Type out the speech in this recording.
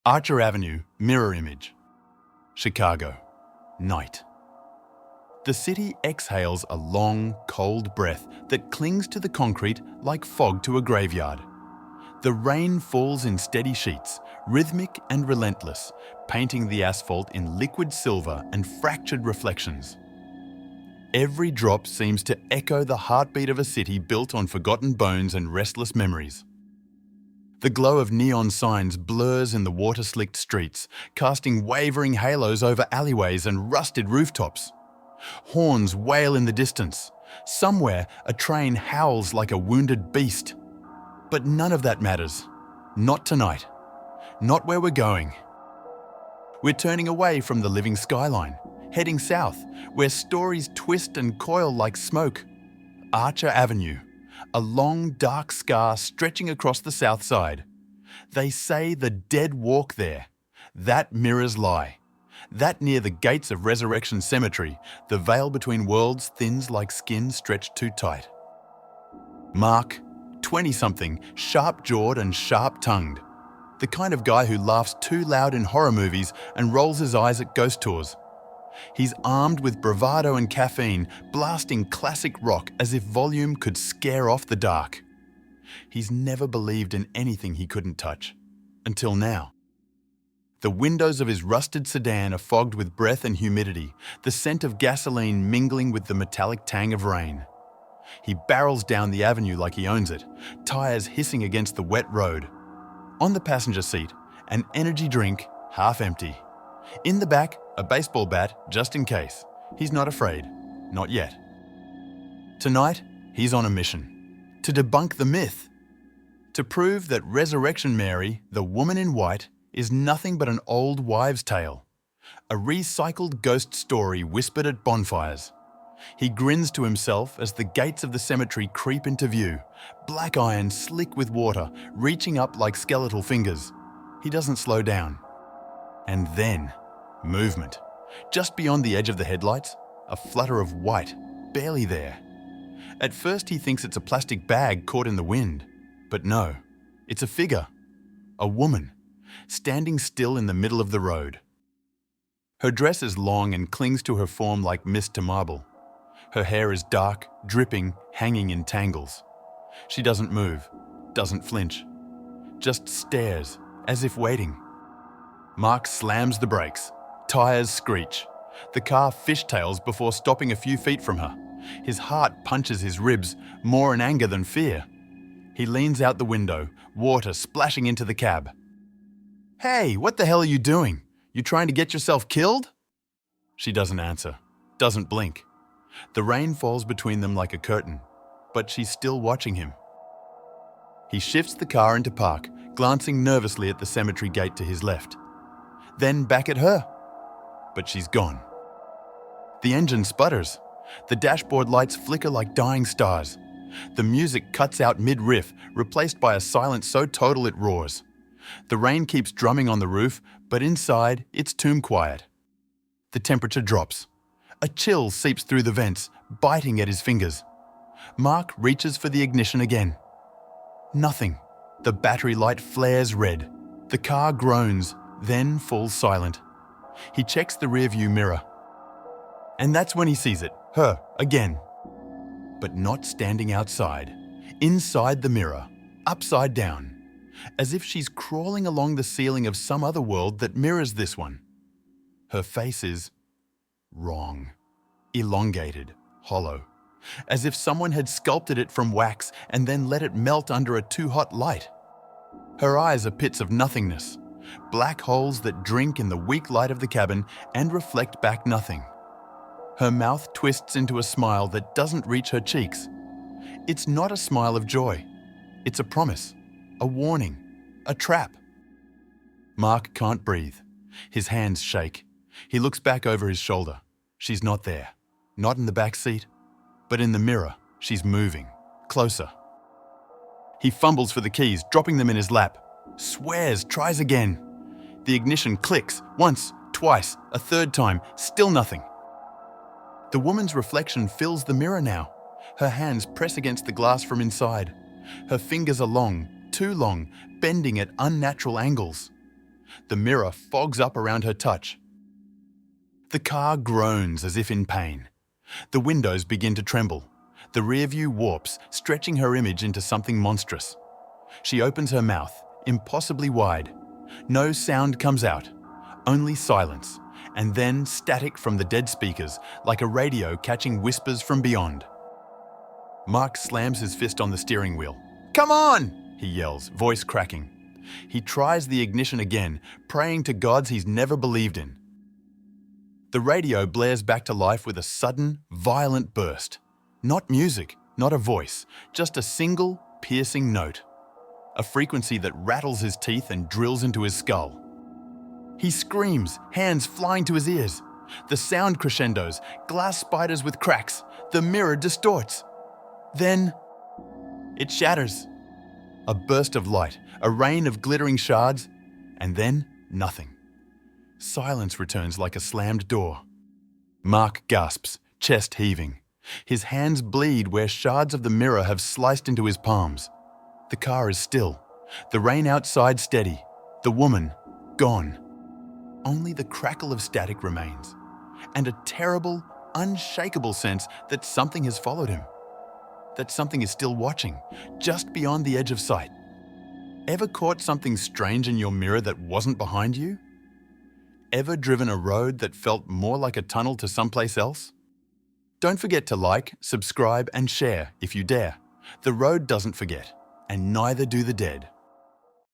Archer Avenue, mirror image. Chicago, night. The city exhales a long, cold breath that clings to the concrete like fog to a graveyard. The rain falls in steady sheets, rhythmic and relentless, painting the asphalt in liquid silver and fractured reflections. Every drop seems to echo the heartbeat of a city built on forgotten bones and restless memories. The glow of neon signs blurs in the water-slicked streets, casting wavering halos over alleyways and rusted rooftops. Horns wail in the distance. Somewhere, a train howls like a wounded beast. But none of that matters. Not tonight. Not where we're going. We're turning away from the living skyline, heading south, where stories twist and coil like smoke. Archer Avenue, a long, dark scar stretching across the south side. They say the dead walk there. That mirrors lie. That near the gates of Resurrection Cemetery, the veil between worlds thins like skin stretched too tight. Mark, 20-something, sharp-jawed and sharp-tongued. The kind of guy who laughs too loud in horror movies and rolls his eyes at ghost tours. He's armed with bravado and caffeine, blasting classic rock as if volume could scare off the dark. He's never believed in anything he couldn't touch. Until now. The windows of his rusted sedan are fogged with breath and humidity, the scent of gasoline mingling with the metallic tang of rain. He barrels down the avenue like he owns it, tires hissing against the wet road. On the passenger seat, an energy drink, half empty. In the back, a baseball bat, just in case. He's not afraid. Not yet. Tonight, he's on a mission. To debunk the myth. To prove that Resurrection Mary, the woman in white, is nothing but an old wives' tale. A recycled ghost story whispered at bonfires. He grins to himself as the gates of the cemetery creep into view, black iron slick with water, reaching up like skeletal fingers. He doesn't slow down. And then, movement. Just beyond the edge of the headlights, a flutter of white, barely there. At first he thinks it's a plastic bag caught in the wind. But no, it's a figure. A woman, standing still in the middle of the road. Her dress is long and clings to her form like mist to marble. Her hair is dark, dripping, hanging in tangles. She doesn't move, doesn't flinch. Just stares, as if waiting. Mark slams the brakes. Tires screech. The car fishtails before stopping a few feet from her. His heart punches his ribs, more in anger than fear. He leans out the window, water splashing into the cab. "Hey, what the hell are you doing? You trying to get yourself killed?" She doesn't answer, doesn't blink. The rain falls between them like a curtain, but she's still watching him. He shifts the car into park, glancing nervously at the cemetery gate to his left. Then back at her. But she's gone. The engine sputters. The dashboard lights flicker like dying stars. The music cuts out mid-riff, replaced by a silence so total it roars. The rain keeps drumming on the roof, but inside, it's tomb quiet. The temperature drops. A chill seeps through the vents, biting at his fingers. Mark reaches for the ignition again. Nothing. The battery light flares red. The car groans, then falls silent. He checks the rearview mirror. And that's when he sees it, her, again. But not standing outside. Inside the mirror, upside down. As if she's crawling along the ceiling of some other world that mirrors this one. Her face is wrong. Elongated, hollow. As if someone had sculpted it from wax and then let it melt under a too-hot light. Her eyes are pits of nothingness. Black holes that drink in the weak light of the cabin and reflect back nothing. Her mouth twists into a smile that doesn't reach her cheeks. It's not a smile of joy. It's a promise, a warning, a trap. Mark can't breathe. His hands shake. He looks back over his shoulder. She's not there. Not in the back seat. But in the mirror, she's moving. Closer. He fumbles for the keys, dropping them in his lap. Swears, tries again. The ignition clicks, once, twice, a third time, still nothing. The woman's reflection fills the mirror now. Her hands press against the glass from inside. Her fingers are long, too long, bending at unnatural angles. The mirror fogs up around her touch. The car groans as if in pain. The windows begin to tremble. The rear view warps, stretching her image into something monstrous. She opens her mouth, impossibly wide. No sound comes out, only silence, and then static from the dead speakers, like a radio catching whispers from beyond. Mark slams his fist on the steering wheel. "Come on!" he yells, voice cracking. He tries the ignition again, praying to gods he's never believed in. The radio blares back to life with a sudden, violent burst. Not music, not a voice, just a single, piercing note. A frequency that rattles his teeth and drills into his skull. He screams, hands flying to his ears. The sound crescendos, glass spiders with cracks. The mirror distorts. Then, it shatters. A burst of light, a rain of glittering shards, and then nothing. Silence returns like a slammed door. Mark gasps, chest heaving. His hands bleed where shards of the mirror have sliced into his palms. The car is still. The rain outside steady. The woman, gone. Only the crackle of static remains. And a terrible, unshakable sense that something has followed him. That something is still watching, just beyond the edge of sight. Ever caught something strange in your mirror that wasn't behind you? Ever driven a road that felt more like a tunnel to someplace else? Don't forget to like, subscribe, and share if you dare. The road doesn't forget, and neither do the dead.